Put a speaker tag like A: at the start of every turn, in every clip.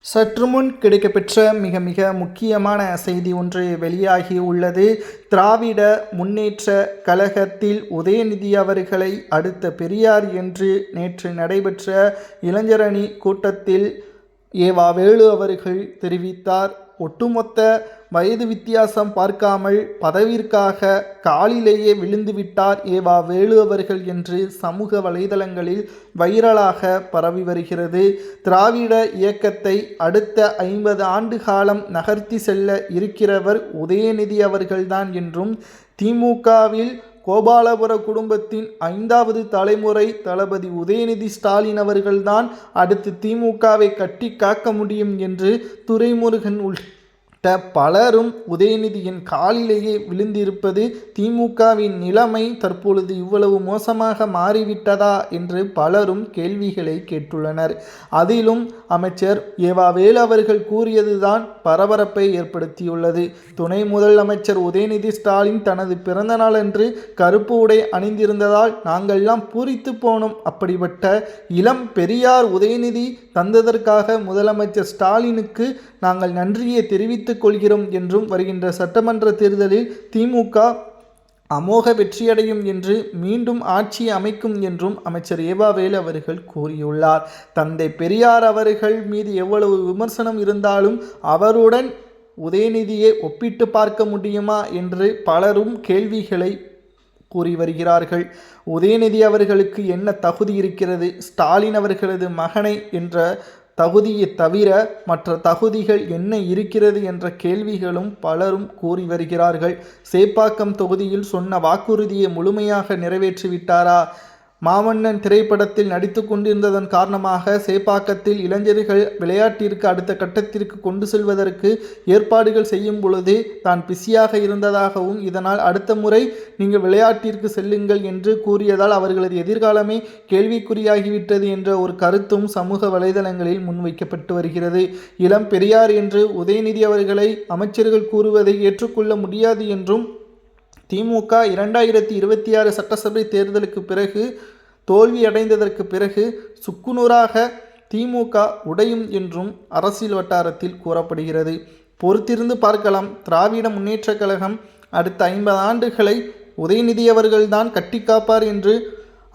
A: சற்று முன் கிடைக்கப்பெற்ற மிக மிக முக்கியமான செய்தி ஒன்று வெளியாகி உள்ளது. திராவிட முன்னேற்ற கழகத்தில் உதயநிதி அவர்களை அடுத்த பெரியார் என்று நேற்று நடைபெற்ற இளைஞரணி கூட்டத்தில் ஏவா வேலு அவர்கள் தெரிவித்தார். ஒட்டுமொத்த வயது வித்தியாசம் பார்க்காமல் பதவிற்காக காலிலேயே விழுந்துவிட்டார் ஏவா வேலு அவர்கள் என்று சமூக வலைதளங்களில் வைரலாக பரவி வருகிறது. திராவிட இயக்கத்தை அடுத்த 50 ஆண்டு காலம் நகர்த்தி செல்ல இருக்கிறவர் உதயநிதி அவர்கள்தான் என்றும், திமுகவில் கோபாலபுர குடும்பத்தின் 5வது தலைமுறை தளபதி உதயநிதி ஸ்டாலின் அவர்கள்தான் அடுத்து திமுகவை கட்டி காக்க முடியும் என்று துரைமுருகன் பலரும் உதயநிதியின் காலிலேயே விழுந்திருப்பது, திமுகவின் நிலைமை தற்பொழுது இவ்வளவு மோசமாக மாறிவிட்டதா என்று பலரும் கேள்விகளை கேட்டுள்ளனர். அதிலும் அமைச்சர் ஏவா வேலு அவர்கள் கூறியதுதான் பரபரப்பை ஏற்படுத்தியுள்ளது. துணை முதலமைச்சர் உதயநிதி ஸ்டாலின் தனது பிறந்த நாளன்று கருப்பு உடை அணிந்திருந்ததால் நாங்கள்லாம் பூரித்து போனோம். அப்படிப்பட்ட இளம் பெரியார் உதயநிதி தந்ததற்காக முதலமைச்சர் ஸ்டாலினுக்கு நாங்கள் நன்றியை தெரிவித்துக் கொள்கிறோம் என்றும், வருகின்ற சட்டமன்ற தேர்தலில் திமுக அமோக வெற்றியடையும் என்று, மீண்டும் ஆட்சி அமைக்கும் என்றும் அமைச்சர் ஏவா வேலு அவர்கள் கூறியுள்ளார். தந்தை பெரியார் அவர்கள் மீது எவ்வளவு விமர்சனம் இருந்தாலும் அவருடன் உதயநிதியை ஒப்பிட்டு பார்க்க முடியுமா என்று பலரும் கேள்விகளை கூறி வருகிறார்கள். உதயநிதி அவர்களுக்கு என்ன தகுதி இருக்கிறது? ஸ்டாலின் அவர்களது மகனை என்ற தகுதியை தவிர மற்ற தகுதிகள் என்ன இருக்கிறது என்ற கேள்விகளும் பலரும் கூறி வருகிறார்கள். சேப்பாக்கம் தொகுதியில் சொன்ன வாக்குறுதியை முழுமையாக நிறைவேற்றிவிட்டாரா? மாமன்னன் திரைப்படத்தில் நடித்து கொண்டிருந்ததன் காரணமாக சேப்பாக்கத்தில் இளைஞர்கள் விளையாட்டிற்கு அடுத்த கட்டத்திற்கு கொண்டு செல்வதற்கு ஏற்பாடுகள் செய்யும் பொழுது தான் பிஸியாக இருந்ததாகவும், இதனால் அடுத்த முறை நீங்கள் விளையாட்டிற்கு செல்லுங்கள் என்று கூறியதால் அவர்களது எதிர்காலமே கேள்விக்குறியாகிவிட்டது என்ற ஒரு கருத்தும் சமூக வலைதளங்களில் முன்வைக்கப்பட்டு வருகிறது. இளம் பெரியார் என்று உதயநிதி அவர்களை அமைச்சர்கள் கூறுவதை ஏற்றுக்கொள்ள முடியாது என்றும், திமுக 2026 சட்டசபை தேர்தலுக்கு பிறகு தோல்வியடைந்ததற்கு பிறகு சுக்குநூறாக திமுக உடையும் என்றும் அரசியல் வட்டாரத்தில் கூறப்படுகிறது. பொறுத்திருந்து பார்க்கலாம். திராவிட முன்னேற்ற கழகம் அடுத்த 50 ஆண்டுகளை உதயநிதி அவர்கள்தான் கட்டி காப்பார் என்று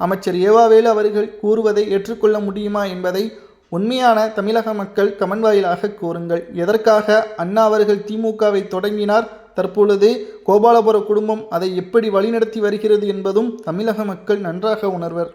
A: அமைச்சர் ஏவா வேலு அவர்கள் கூறுவதை ஏற்றுக்கொள்ள முடியுமா என்பதை உண்மையான தமிழக மக்கள் கமெண்ட் வாயிலாக கூறுங்கள். எதற்காக அண்ணா அவர்கள் திமுகவை தொடங்கினார்? தற்பொழுது கோபாலபுர குடும்பம் அதை எப்படி வழிநடத்தி வருகிறது என்பதும் தமிழக மக்கள் நன்றாக உணர்வர்.